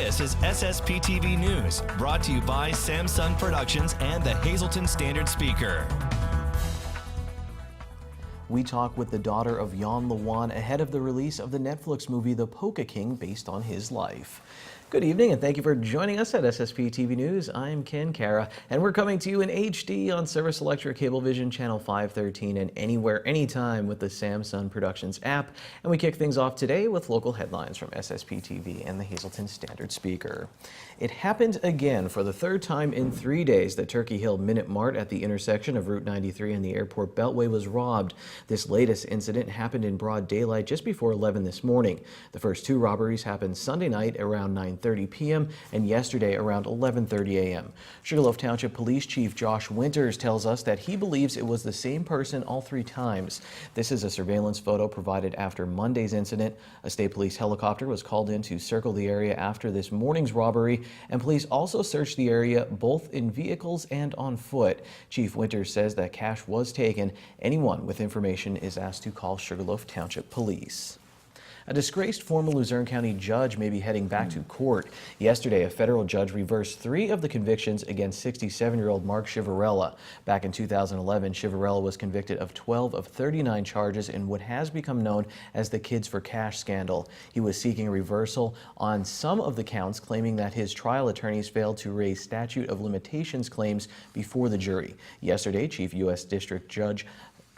This is SSPTV News, brought to you by Samsung Productions and the Hazleton Standard Speaker. We talk with the daughter of Jan Lewan ahead of the release of the Netflix movie The Polka King, based on his life. Good evening and thank you for joining us at SSPTV News. I'm Ken Kara and we're coming to you in HD on Service Electric Cablevision Channel 513 and anywhere, anytime with the Samsung Productions app. And we kick things off today with local headlines from SSPTV and the Hazleton Standard Speaker. It happened again for the third time in 3 days. The Turkey Hill Minute Mart at the intersection of Route 93 and the Airport Beltway was robbed. This latest incident happened in broad daylight just before 11 this morning. The first two robberies happened Sunday night around 9:30 p.m. and yesterday around 11:30 a.m. Sugarloaf Township Police Chief Josh Winters tells us that he believes it was the same person all three times. This is a surveillance photo provided after Monday's incident. A state police helicopter was called in to circle the area after this morning's robbery, and police also searched the area both in vehicles and on foot. Chief Winters says that cash was taken. Anyone with information is asked to call Sugarloaf Township Police. A disgraced former Luzerne County judge may be heading back to court. Yesterday, a federal judge reversed 3 of the convictions against 67-year-old Mark Chivarella. Back in 2011, Chivarella was convicted of 12 of 39 charges in what has become known as the Kids for Cash scandal. He was seeking a reversal on some of the counts, claiming that his trial attorneys failed to raise statute of limitations claims before the jury. Yesterday, Chief U.S. District Judge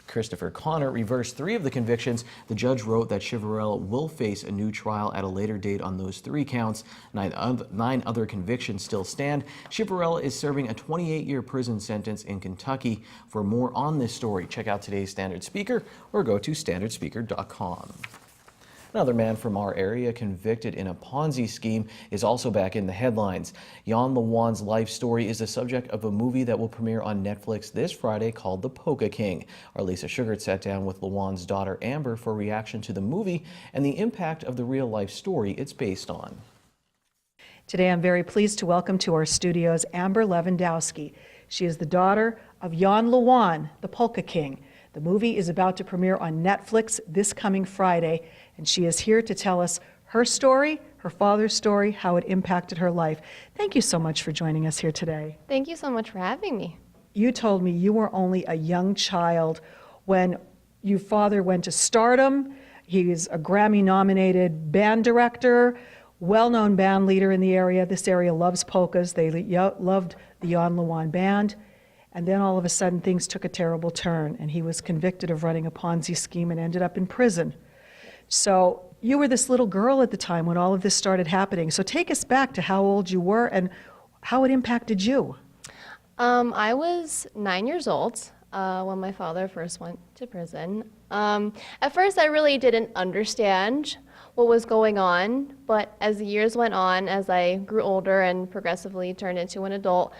Christopher Connor reversed 3 of the convictions. The judge wrote that Chivarella will face a new trial at a later date on those 3 counts. 9 other convictions still stand. Chivarella is serving a 28-year prison sentence in Kentucky. For more on this story, check out today's Standard Speaker or go to standardspeaker.com. Another man from our area convicted in a Ponzi scheme is also back in the headlines. Jan Lewan's life story is the subject of a movie that will premiere on Netflix this Friday called The Polka King. Our Lisa Sugart sat down with Lewan's daughter Amber for reaction to the movie and the impact of the real-life story it's based on. Today I'm very pleased to welcome to our studios Amber Lewandowski. She is the daughter of Jan Lewan, the Polka King. The movie is about to premiere on Netflix this coming Friday, and she is here to tell us her story, her father's story, how it impacted her life. Thank you so much for joining us here today. Thank you so much for having me. You told me you were only a young child when your father went to stardom. He's a Grammy-nominated band director, well-known band leader in the area. This area loves polkas. They loved the Jan Lewan band. And then all of a sudden things took a terrible turn and he was convicted of running a Ponzi scheme and ended up in prison. So you were this little girl at the time when all of this started happening. So take us back to how old you were and how it impacted you. I was 9 years old when my father first went to prison. At first I really didn't understand what was going on, but as the years went on, as I grew older and progressively turned into an adult,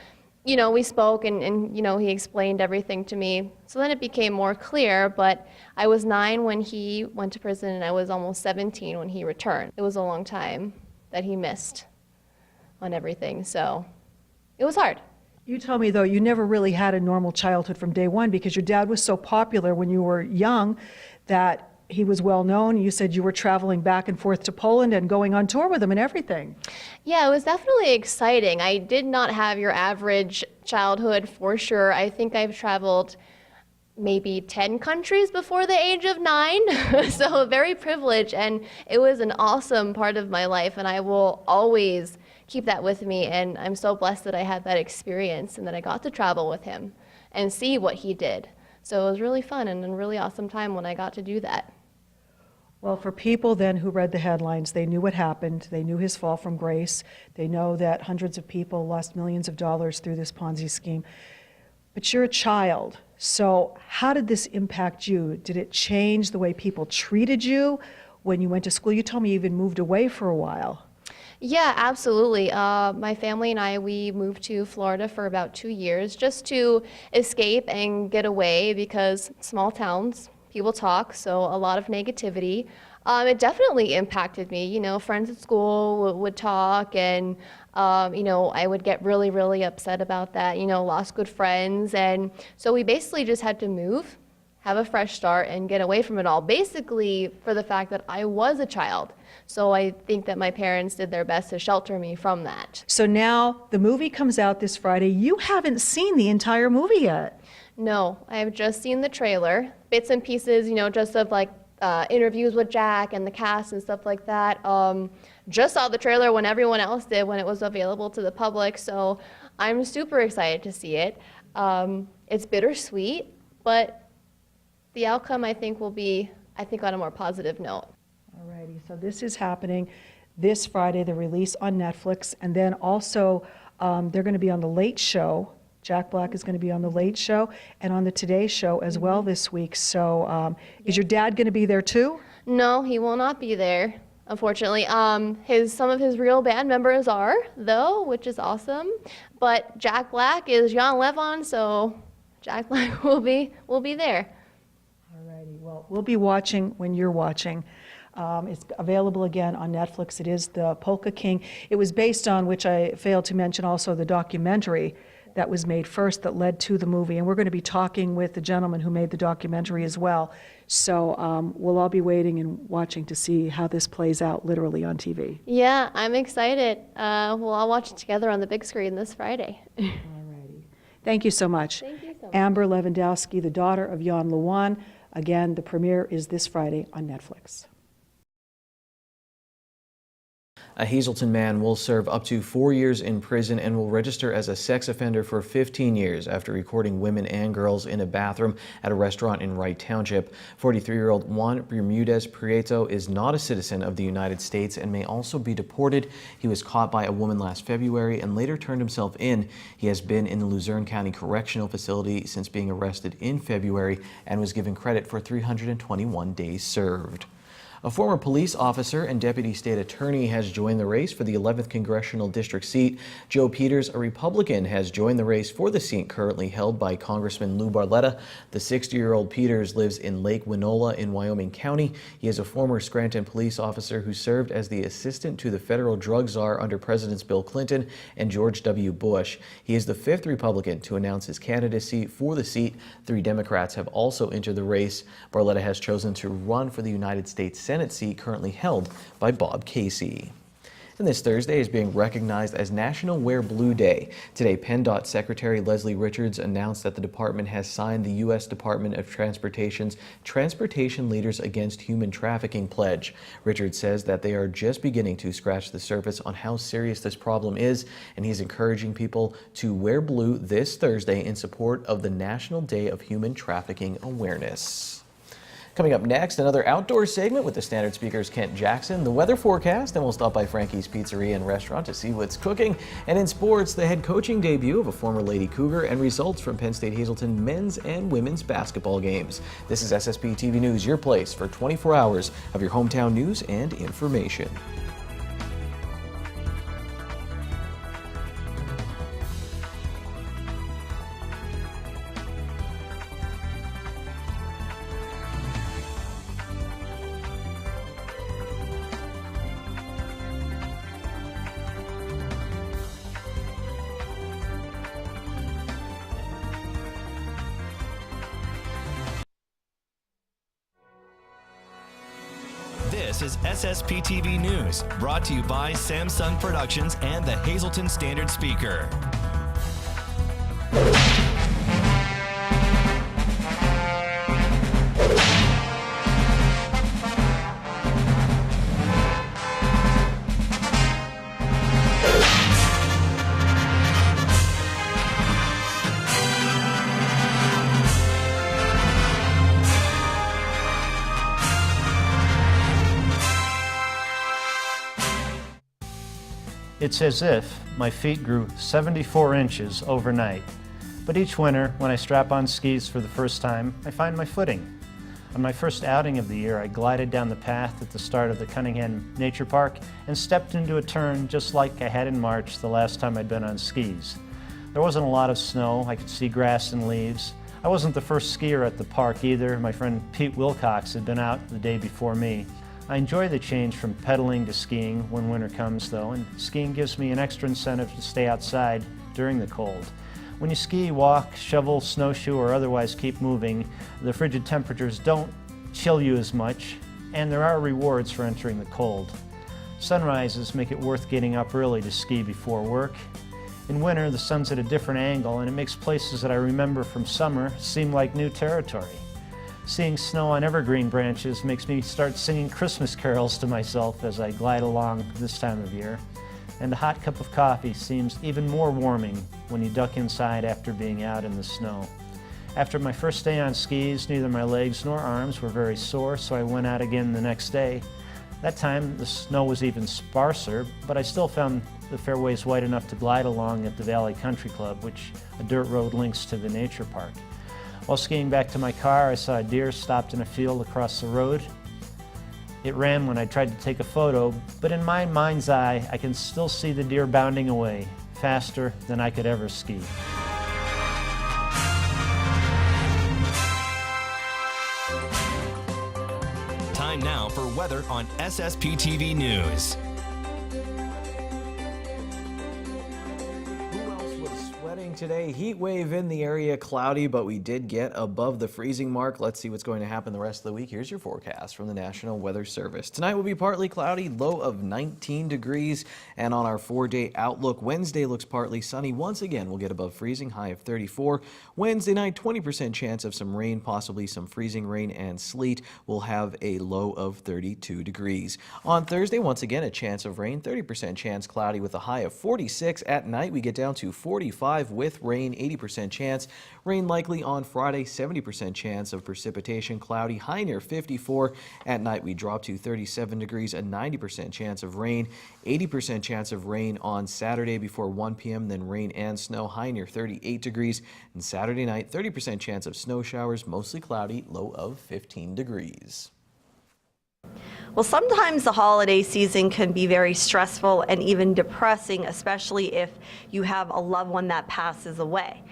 you know, we spoke and you know, he explained everything to me. So then it became more clear, but I was 9 when he went to prison and I was almost 17 when he returned. It was a long time that he missed on everything, so it was hard. You told me, though, you never really had a normal childhood from day one because your dad was so popular when you were young that he was well known. You said you were traveling back and forth to Poland and going on tour with him and everything. Yeah, it was definitely exciting. I did not have your average childhood for sure. I think I've traveled maybe 10 countries before the age of 9. So very privileged, and it was an awesome part of my life, and I will always keep that with me. And I'm so blessed that I had that experience and that I got to travel with him and see what he did. So it was really fun and a really awesome time when I got to do that. Well, for people then who read the headlines, they knew what happened. They knew his fall from grace. They know that hundreds of people lost millions of dollars through this Ponzi scheme. But you're a child, so how did this impact you? Did it change the way people treated you when you went to school? You told me you even moved away for a while. Yeah, absolutely. My family and I, we moved to Florida for about 2 years just to escape and get away because small towns, people talk, so a lot of negativity. It definitely impacted me. You know, friends at school would talk and, you know, I would get really, really upset about that, you know, lost good friends. And so we basically just had to move, have a fresh start and get away from it all, basically for the fact that I was a child. So I think that my parents did their best to shelter me from that. So now the movie comes out this Friday. You haven't seen the entire movie yet. No, I have just seen the trailer, bits and pieces, just of like interviews with Jack and the cast and stuff like that. Just saw the trailer when everyone else did, when it was available to the public, so I'm super excited to see it. It's bittersweet, but the outcome I think will be, on a more positive note. Alrighty, so this is happening this Friday, the release on Netflix, and then also they're going to be on The Late Show. Jack Black is going to be on The Late Show and on the Today Show as well this week. So is your dad going to be there too? No, he will not be there, unfortunately. Some of his real band members are, though, which is awesome. But Jack Black is Jan Levon, so Jack Black will be there. Alrighty, well, we'll be watching when you're watching. It's available again on Netflix. It is The Polka King. It was based on, which I failed to mention also, the documentary that was made first that led to the movie. And we're going to be talking with the gentleman who made the documentary as well. So we'll all be waiting and watching to see how this plays out literally on TV. Yeah, I'm excited. We'll all watch it together on the big screen this Friday. Alrighty. Thank you so much. Thank you so much. Amber Lewandowski, the daughter of Jan Lewan. Again, the premiere is this Friday on Netflix. A Hazelton man will serve up to 4 years in prison and will register as a sex offender for 15 years after recording women and girls in a bathroom at a restaurant in Wright Township. 43-year-old Juan Bermudez Prieto is not a citizen of the United States and may also be deported. He was caught by a woman last February and later turned himself in. He has been in the Luzerne County Correctional Facility since being arrested in February and was given credit for 321 days served. A former police officer and deputy state attorney has joined the race for the 11th congressional district seat. Joe Peters, a Republican, has joined the race for the seat currently held by Congressman Lou Barletta. The 60-year-old Peters lives in Lake Winola in Wyoming County. He is a former Scranton police officer who served as the assistant to the federal drug czar under Presidents Bill Clinton and George W. Bush. He is the 5th Republican to announce his candidacy for the seat. 3 Democrats have also entered the race. Barletta has chosen to run for the United States Senate seat currently held by Bob Casey. And this Thursday is being recognized as National Wear Blue Day. Today, PennDOT Secretary Leslie Richards announced that the department has signed the U.S. Department of Transportation's Transportation Leaders Against Human Trafficking pledge. Richards says that they are just beginning to scratch the surface on how serious this problem is, and he's encouraging people to wear blue this Thursday in support of the National Day of Human Trafficking Awareness. Coming up next, another outdoor segment with the Standard Speaker's Kent Jackson, the weather forecast, and we'll stop by Frankie's Pizzeria and Restaurant to see what's cooking. And in sports, the head coaching debut of a former Lady Cougar and results from Penn State Hazelton men's and women's basketball games. This is SSPTV News, your place for 24 hours of your hometown news and information. This is SSPTV News, brought to you by Samsung Productions and the Hazelton Standard Speaker. It's as if my feet grew 74 inches overnight. But each winter, when I strap on skis for the first time, I find my footing. On my first outing of the year, I glided down the path at the start of the Cunningham Nature Park and stepped into a turn just like I had in March the last time I'd been on skis. There wasn't a lot of snow. I could see grass and leaves. I wasn't the first skier at the park either. My friend Pete Wilcox had been out the day before me. I enjoy the change from pedaling to skiing when winter comes though, and skiing gives me an extra incentive to stay outside during the cold. When you ski, walk, shovel, snowshoe, or otherwise keep moving, the frigid temperatures don't chill you as much, and there are rewards for entering the cold. Sunrises make it worth getting up early to ski before work. In winter, the sun's at a different angle, and it makes places that I remember from summer seem like new territory. Seeing snow on evergreen branches makes me start singing Christmas carols to myself as I glide along this time of year. And a hot cup of coffee seems even more warming when you duck inside after being out in the snow. After my first day on skis, neither my legs nor arms were very sore, so I went out again the next day. That time, the snow was even sparser, but I still found the fairways wide enough to glide along at the Valley Country Club, which a dirt road links to the nature park. While skiing back to my car, I saw a deer stopped in a field across the road. It ran when I tried to take a photo, but in my mind's eye, I can still see the deer bounding away, faster than I could ever ski. Time now for weather on SSPTV News. Today, heat wave in the area, cloudy, but we did get above the freezing mark. Let's see what's going to happen the rest of the week. Here's your forecast from the National Weather Service. Tonight will be partly cloudy, low of 19 degrees. And on our 4-day outlook, Wednesday looks partly sunny. Once again, we'll get above freezing, high of 34. Wednesday night, 20% chance of some rain, possibly some freezing rain and sleet. We'll have a low of 32 degrees. On Thursday, once again, a chance of rain, 30% chance cloudy with a high of 46. At night, we get down to 45 with rain, 80% chance. Rain likely on Friday, 70% chance of precipitation, cloudy, high near 54. At night, we drop to 37 degrees, a 90% chance of rain, 80% chance of rain on Saturday before 1 p.m., then rain and snow, high near 38 degrees. And Saturday night, 30% chance of snow showers, mostly cloudy, low of 15 degrees. Well, sometimes the holiday season can be very stressful and even depressing, especially if you have a loved one that passes away.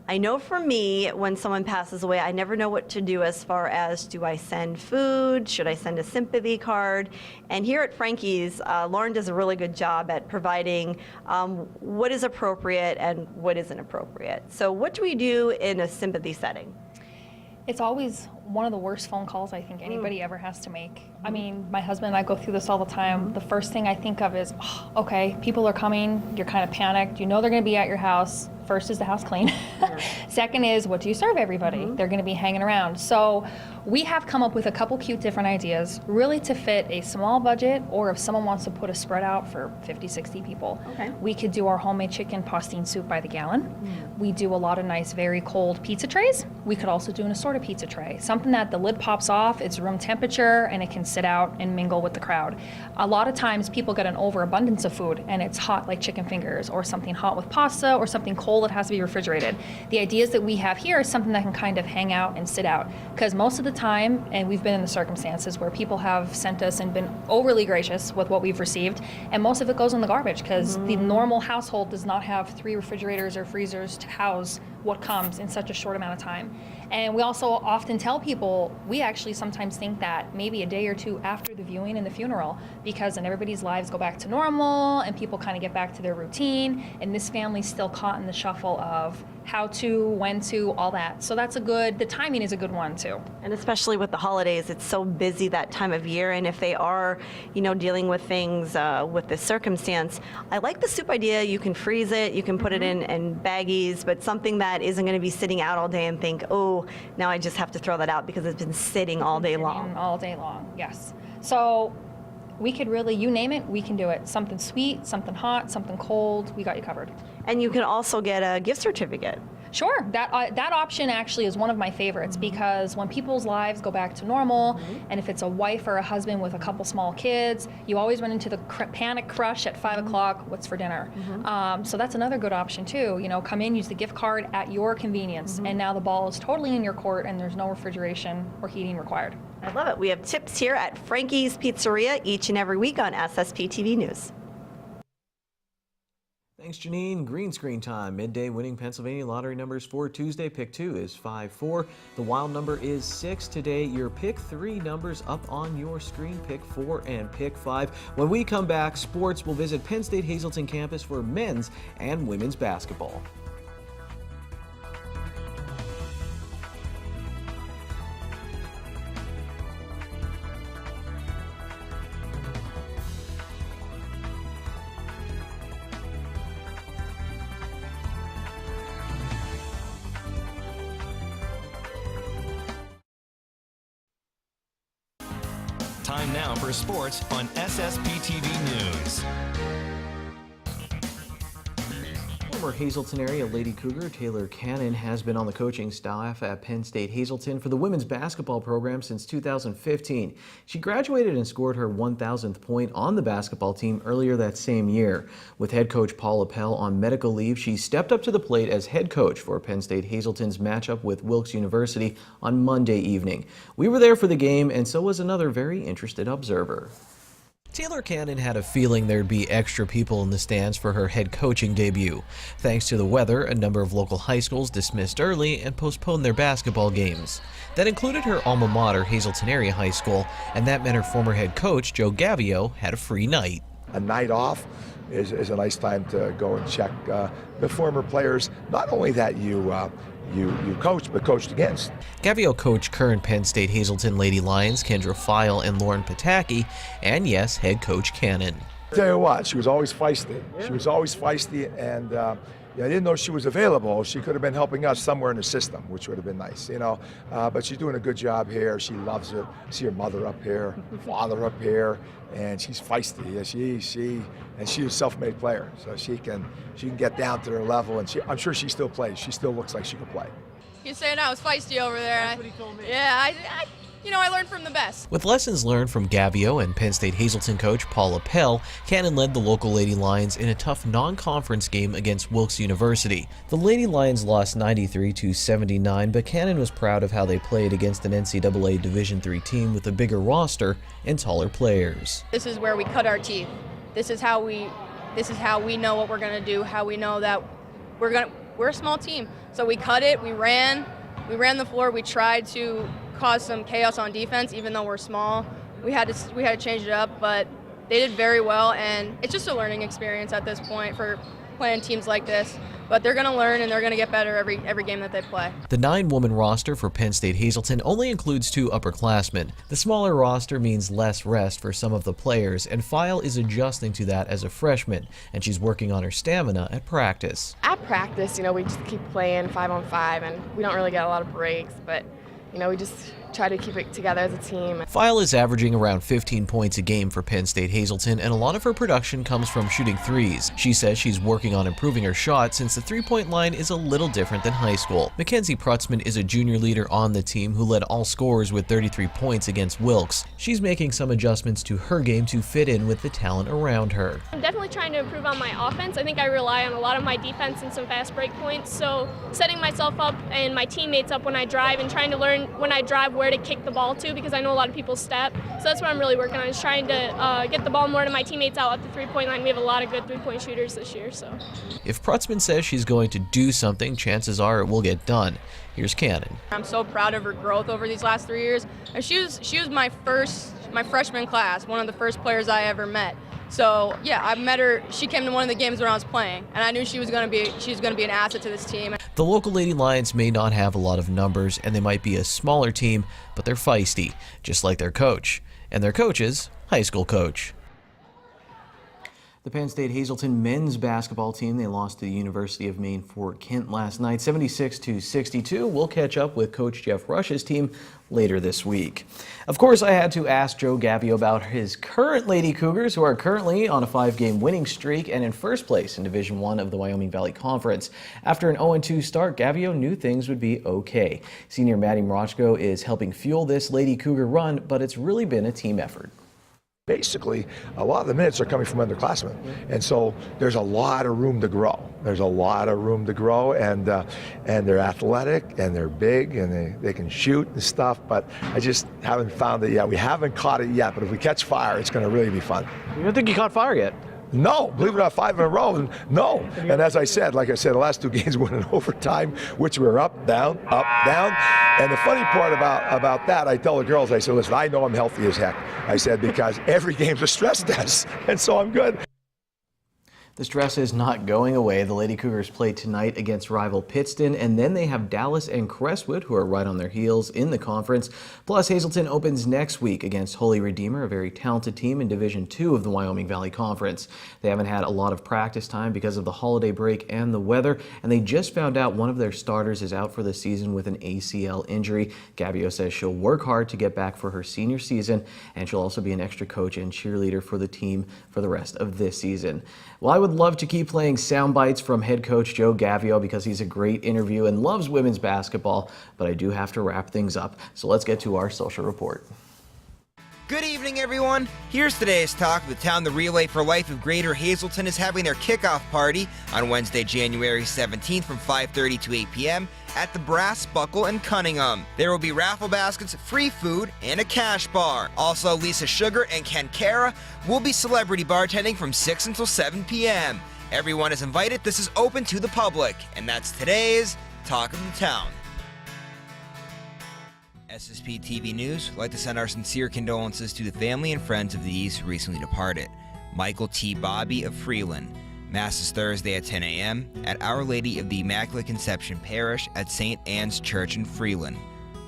I know for me, when someone passes away, I never know what to do as far as, do I send food? Should I send a sympathy card? And here at Frankie's, Lauren does a really good job at providing what is appropriate and what isn't appropriate. So what do we do in a sympathy setting? It's always one of the worst phone calls I think anybody ever has to make. I mean, my husband and I go through this all the time. The first thing I think of is, oh, okay, people are coming, you're kind of panicked, you know they're gonna be at your house. First, is the house clean? Second is, what do you serve everybody? They're gonna be hanging around. So we have come up with a couple cute different ideas, really to fit a small budget, or if someone wants to put a spread out for 50, 60 people. Okay. We could do our homemade chicken pastine soup by the gallon. We do a lot of nice, very cold pizza trays. We could also do an assorted pizza tray. Something that the lid pops off, it's room temperature, and it can sit out and mingle with the crowd. A lot of times people get an overabundance of food, and it's hot like chicken fingers, or something hot with pasta, or something cold that has to be refrigerated. The ideas that we have here is something that can kind of hang out and sit out, because most of the time, and we've been in the circumstances where people have sent us and been overly gracious with what we've received, and most of it goes in the garbage, because the normal household does not have 3 refrigerators or freezers to house what comes in such a short amount of time. And we also often tell people, we actually sometimes think that maybe a day or two after the viewing and the funeral, because then everybody's lives go back to normal and people kind of get back to their routine, and this family's still caught in the shuffle of how to, when to, all that. So that's the timing is a good one too. And especially with the holidays, it's so busy that time of year, and if they are, dealing with things with this circumstance, I like the soup idea. You can freeze it, you can put it in baggies, but something that isn't going to be sitting out all day and think, oh, now I just have to throw that out because it's been sitting all day long. All day long, yes. So we could really, you name it, we can do it. Something sweet, something hot, something cold, we got you covered. And you can also get a gift certificate. Sure, that option actually is one of my favorites, because when people's lives go back to normal, and if it's a wife or a husband with a couple small kids, you always run into the panic crush at 5 o'clock, what's for dinner? So that's another good option too. Come in, use the gift card at your convenience, and now the ball is totally in your court and there's no refrigeration or heating required. I love it. We have tips here at Frankie's Pizzeria each and every week on SSPTV News. Thanks, Janine. Green screen time. Midday winning Pennsylvania lottery numbers for Tuesday. Pick 2 is 5-4. The wild number is 6. Today, your pick 3 numbers up on your screen. Pick 4 and pick 5. When we come back, sports will visit Penn State Hazleton campus for men's and women's basketball. Time now for sports on SSPTV News. Former Hazleton area Lady Cougar Taylor Cannon has been on the coaching staff at Penn State Hazleton for the women's basketball program since 2015. She graduated and scored her 1,000th point on the basketball team earlier that same year. With head coach Paul Appel on medical leave, she stepped up to the plate as head coach for Penn State Hazleton's matchup with Wilkes University on Monday evening. We were there for the game, and so was another very interested observer. Taylor Cannon had a feeling there'd be extra people in the stands for her head coaching debut. Thanks to the weather, a number of local high schools dismissed early and postponed their basketball games. That included her alma mater, Hazleton Area High School, and that meant her former head coach, Joe Gavio, had a free night. A night off is a nice time to go and check the former players, not only that you coached, but coached against. Gavio coached current Penn State Hazleton Lady Lions Kendra File and Lauren Pataki, and yes, head coach Cannon. Tell you what, she was always feisty. She was always feisty, and I didn't know she was available. She could have been helping us somewhere in the system, which would have been nice, you know. But she's doing a good job here. She loves it. See her mother up here, father up here, and she's feisty. She's a self-made player, so she can get down to their level, and I'm sure she still plays. She still looks like she could play. He's saying I was feisty over there. That's what he told me. Yeah, I learned from the best. With lessons learned from Gavio and Penn State Hazleton coach Paul Appel, Cannon led the local Lady Lions in a tough non-conference game against Wilkes University. The Lady Lions lost 93-79, but Cannon was proud of how they played against an NCAA Division III team with a bigger roster and taller players. This is where we cut our teeth. This is how we know what we're going to do, how we know that we're a small team. So we cut it, we ran the floor, we tried to cause some chaos on defense, even though we're small. We had to change it up, but they did very well, and it's just a learning experience at this point for playing teams like this. But they're going to learn, and they're going to get better every game that they play. The 9-woman roster for Penn State Hazleton only includes 2 upperclassmen. The smaller roster means less rest for some of the players, and File is adjusting to that as a freshman, and she's working on her stamina at practice. At practice, we just keep playing 5-on-5, and we don't really get a lot of breaks, but we just try to keep it together as a team. File is averaging around 15 points a game for Penn State Hazleton, and a lot of her production comes from shooting threes. She says she's working on improving her shot since the three-point line is a little different than high school. Mackenzie Prutzman is a junior leader on the team who led all scorers with 33 points against Wilkes. She's making some adjustments to her game to fit in with the talent around her. I'm definitely trying to improve on my offense. I think I rely on a lot of my defense and some fast break points, so setting myself up and my teammates up when I drive and trying to learn when I drive where to kick the ball to, because I know a lot of people step. So that's what I'm really working on, is trying to get the ball more to my teammates out at the three-point line. We have a lot of good three-point shooters this year. So if Prutzman says she's going to do something, chances are it will get done. Here's Cannon. I'm so proud of her growth over these last 3 years. And she was my freshman class, one of the first players I ever met. So yeah, I met her. She came to one of the games when I was playing, and I knew she was going to be an asset to this team. The local Lady Lions may not have a lot of numbers, and they might be a smaller team, but they're feisty, just like their coach. And their coach is high school coach. The Penn State Hazleton men's basketball team, they lost to the University of Maine Fort Kent last night, 76-62. We'll catch up with Coach Jeff Rush's team later this week. Of course, I had to ask Joe Gavio about his current Lady Cougars, who are currently on a 5-game winning streak and in first place in Division I of the Wyoming Valley Conference. After an 0-2 start, Gavio knew things would be okay. Senior Maddie Mrochko is helping fuel this Lady Cougar run, but it's really been a team effort. Basically, a lot of the minutes are coming from underclassmen, and so there's a lot of room to grow. There's a lot of room to grow, and they're athletic, and they're big, and they can shoot and stuff, but I just haven't found it yet. We haven't caught it yet, but if we catch fire, it's going to really be fun. You don't think you caught fire yet? No, believe it or not, 5 in a row, no. And as I said, the last 2 games went in overtime, which were up, down, up, down. And the funny part about that, I tell the girls, I said, listen, I know I'm healthy as heck. I said, because every game's a stress test, and so I'm good. The stress is not going away. The Lady Cougars play tonight against rival Pittston, and then they have Dallas and Crestwood, who are right on their heels in the conference. Plus, Hazelton opens next week against Holy Redeemer, a very talented team in Division II of the Wyoming Valley Conference. They haven't had a lot of practice time because of the holiday break and the weather, and they just found out one of their starters is out for the season with an ACL injury. Gabio says she'll work hard to get back for her senior season, and she'll also be an extra coach and cheerleader for the team for the rest of this season. Well, I would love to keep playing sound bites from head coach Joe Gavio because he's a great interview and loves women's basketball, but I do have to wrap things up. So let's get to our social report. Good evening, everyone. Here's today's talk. The town, the Relay for Life of Greater Hazelton, is having their kickoff party on Wednesday, January 17th from 5:30 to 8 p.m. at the Brass Buckle in Cunningham. There will be raffle baskets, free food, and a cash bar. Also, Lisa Sugar and Ken Cara will be celebrity bartending from 6 until 7 p.m. Everyone is invited. This is open to the public. And that's today's Talk of the Town. SSPTV News would like to send our sincere condolences to the family and friends of these who recently departed. Michael T. Bobby of Freeland. Mass is Thursday at 10 a.m. at Our Lady of the Immaculate Conception Parish at St. Anne's Church in Freeland.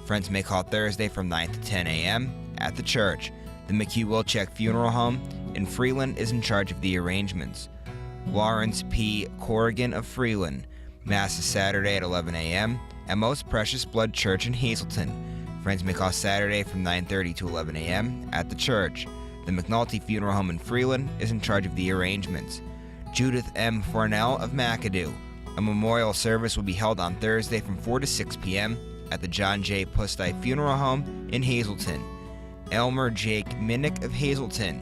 Friends may call Thursday from 9 to 10 a.m. at the church. The McHugh-Wilczek Funeral Home in Freeland is in charge of the arrangements. Lawrence P. Corrigan of Freeland. Mass is Saturday at 11 a.m. at Most Precious Blood Church in Hazelton. Friends may call Saturday from 9:30 to 11 a.m. at the church. The McNulty Funeral Home in Freeland is in charge of the arrangements. Judith M. Fornell of McAdoo. A memorial service will be held on Thursday from 4 to 6 p.m. at the John J. Pustei Funeral Home in Hazelton. Elmer Jake Minnick of Hazelton.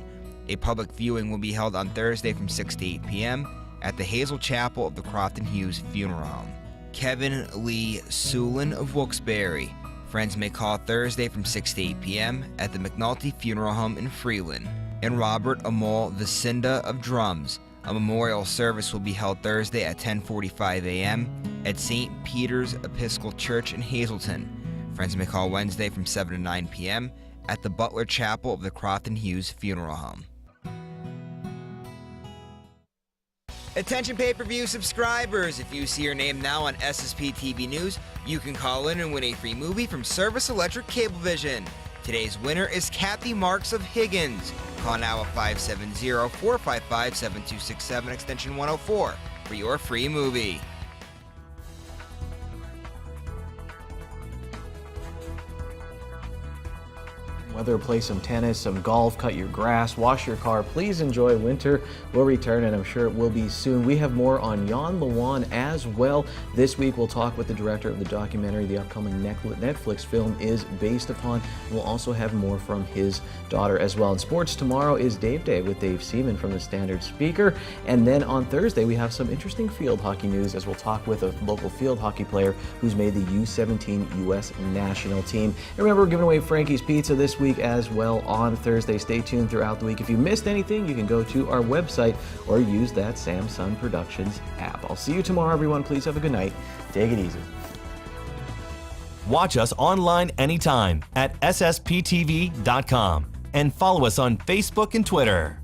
A public viewing will be held on Thursday from 6 to 8 p.m. at the Hazel Chapel of the Crofton Hughes Funeral Home. Kevin Lee Sulin of Wilkes-Barre. Friends may call Thursday from 6 to 8 p.m. at the McNulty Funeral Home in Freeland. And Robert Amol Vicinda of Drums. A memorial service will be held Thursday at 10:45 a.m. at St. Peter's Episcopal Church in Hazelton. Friends may call Wednesday from 7 to 9 p.m. at the Butler Chapel of the Crofton Hughes Funeral Home. Attention pay-per-view subscribers, if you see your name now on SSPTV News, you can call in and win a free movie from Service Electric Cablevision. Today's winner is Kathy Marks of Higgins. Call now at 570-455-7267 extension 104 for your free movie. Whether play some tennis, some golf, cut your grass, wash your car, please enjoy winter. We'll return, and I'm sure it will be soon. We have more on Jan Lewan as well. This week we'll talk with the director of the documentary the upcoming Netflix film is based upon. We'll also have more from his daughter as well. In sports, tomorrow is Dave Day with Dave Seaman from the Standard Speaker. And then on Thursday we have some interesting field hockey news as we'll talk with a local field hockey player who's made the U17 U.S. national team. And remember, we're giving away Frankie's Pizza this week as well on Thursday. Stay tuned throughout the week. If you missed anything, you can go to our website or use that Samsung Productions app. I'll see you tomorrow, everyone. Please have a good night. Take it easy. Watch us online anytime at ssptv.com and follow us on Facebook and Twitter.